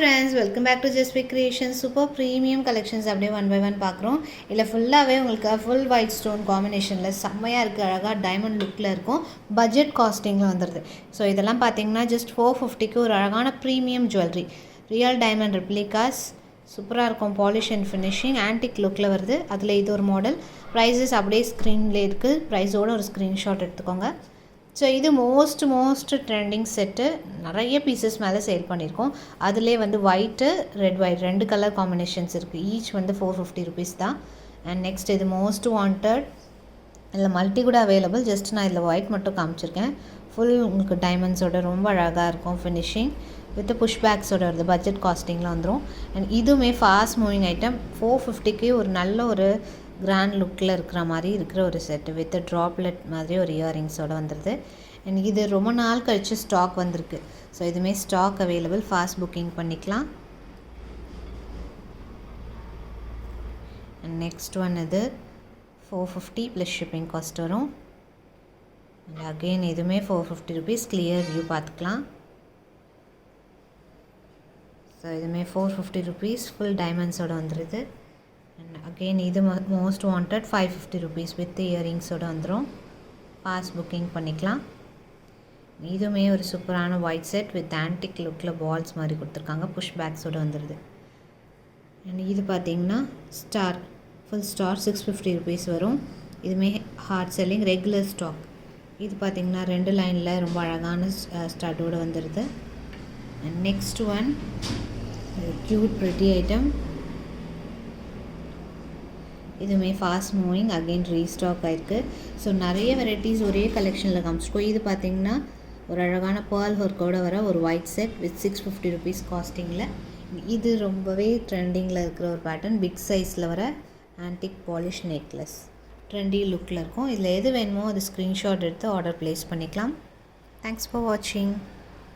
Friends, welcome back to just creation. Super premium collections அப்படியே one by one பார்க்குறோம். இல்லை ஃபுல்லாகவே உங்களுக்கு ஃபுல் ஒயிட் ஸ்டோன் காம்பினேஷனில் செம்மையாக இருக்குது. அழகாக டைமண்ட் லுக்கில் இருக்கும். பட்ஜெட் காஸ்டிங்கில் வந்துடுது. ஸோ இதெல்லாம் பார்த்தீங்கன்னா ஜஸ்ட் 450க்கு ஒரு அழகான premium jewellery. Real diamond replicas சூப்பராக இருக்கும். பாலிஷ் அண்ட் ஃபினிஷிங் ஆன்டிக் லுக்கில் வருது. அதில் இது ஒரு மாடல். ப்ரைஸஸ் அப்படியே ஸ்க்ரீனில் இருக்குது. ப்ரைஸோட ஒரு ஸ்க்ரீன்ஷாட் எடுத்துக்கோங்க. ஸோ இது மோஸ்ட் ட்ரெண்டிங் செட்டு. நிறைய பீசஸ் மேலே சேல் பண்ணியிருக்கோம். அதிலே வந்து white red white 2 colour combinations இருக்குது. ஈச் வந்து 450 ருபீஸ் தான். அண்ட் நெக்ஸ்ட் இது மோஸ்ட் வாண்டட். இதில் மல்டி கூட அவைலபிள். ஜஸ்ட் நான் இதில் ஒயிட் மட்டும் காமிச்சிருக்கேன். ஃபுல் உங்களுக்கு டைமண்ட்ஸோட ரொம்ப அழகாக இருக்கும் ஃபினிஷிங் வித் புஷ் பேக்ஸோட வருது. பட்ஜெட் காஸ்டிங்கில் வந்துடும். அண்ட் இதுவுமே ஃபாஸ்ட் மூவிங் ஐட்டம். 450க்கு ஒரு நல்ல ஒரு கிராண்ட் லுக்கில் இருக்கிற மாதிரி இருக்கிற ஒரு செட்டு வித் ட்ராப்லெட் மாதிரி ஒரு இயரிங்ஸோடு வந்துடுது. அண்ட் இது ரொம்ப நாள் கழித்து ஸ்டாக் வந்திருக்கு. ஸோ இதுவுமே ஸ்டாக் அவைலபிள். ஃபாஸ்ட் புக்கிங் பண்ணிக்கலாம். அண்ட் நெக்ஸ்ட் ஒன் இது 450 ப்ளஸ் ஷிப்பிங் காஸ்ட் வரும். அண்ட் அகெயின் இதுவுமே 450 ருபீஸ். கிளியர் வியூ பார்த்துக்கலாம். ஸோ இதுவுமே 450 ருபீஸ். ஃபுல் டைமண்ட்ஸோடு வந்துடுது. அண்ட் அகெயின் இது மோஸ்ட் வாண்டட் 550 ருபீஸ் வித் இயரிங்ஸோடு வந்துடும். ஃபாஸ்ட் புக்கிங் பண்ணிக்கலாம். இதுவுமே ஒரு சூப்பரான ஒயிட் செட் வித் ஆன்டிக் லுக்கில் பால்ஸ் மாதிரி கொடுத்துருக்காங்க. புஷ் பேக்ஸோடு வந்துடுது. அண்ட் இது பார்த்திங்கன்னா ஸ்டார் ஃபுல் ஸ்டார் 650 ருபீஸ் வரும். இதுவுமே ஹார்ட் செல்லிங் ரெகுலர் ஸ்டாக். இது பார்த்திங்கன்னா 2 லைனில் ரொம்ப அழகான ஸ்டார்டோடு வந்துடுது. And next one cute pretty item. இதுவுமே ஃபாஸ்ட் மூவிங் அகெயின் ரீஸ்டாக் ஆகிருக்கு. ஸோ நிறைய வெரைட்டிஸ் ஒரே கலெக்ஷனில் காமிச்சிருக்கோம். இது பார்த்திங்கன்னா ஒரு அழகான பேர்ல் ஒர்க்கோடு வர ஒரு ஒயிட் செட் வித் 650 ருபீஸ் காஸ்டிங்கில். இது ரொம்பவே ட்ரெண்டிங்கில் இருக்கிற ஒரு பேட்டர்ன். பிக் சைஸில் வர ஆன்டிக் பாலிஷ் நெக்லஸ் ட்ரெண்டி லுக்கில் இருக்கும். இதில் எது வேணுமோ அது ஸ்க்ரீன்ஷாட் எடுத்து ஆர்டர் ப்ளேஸ் பண்ணிக்கலாம். தேங்க்ஸ் ஃபார் வாட்சிங்.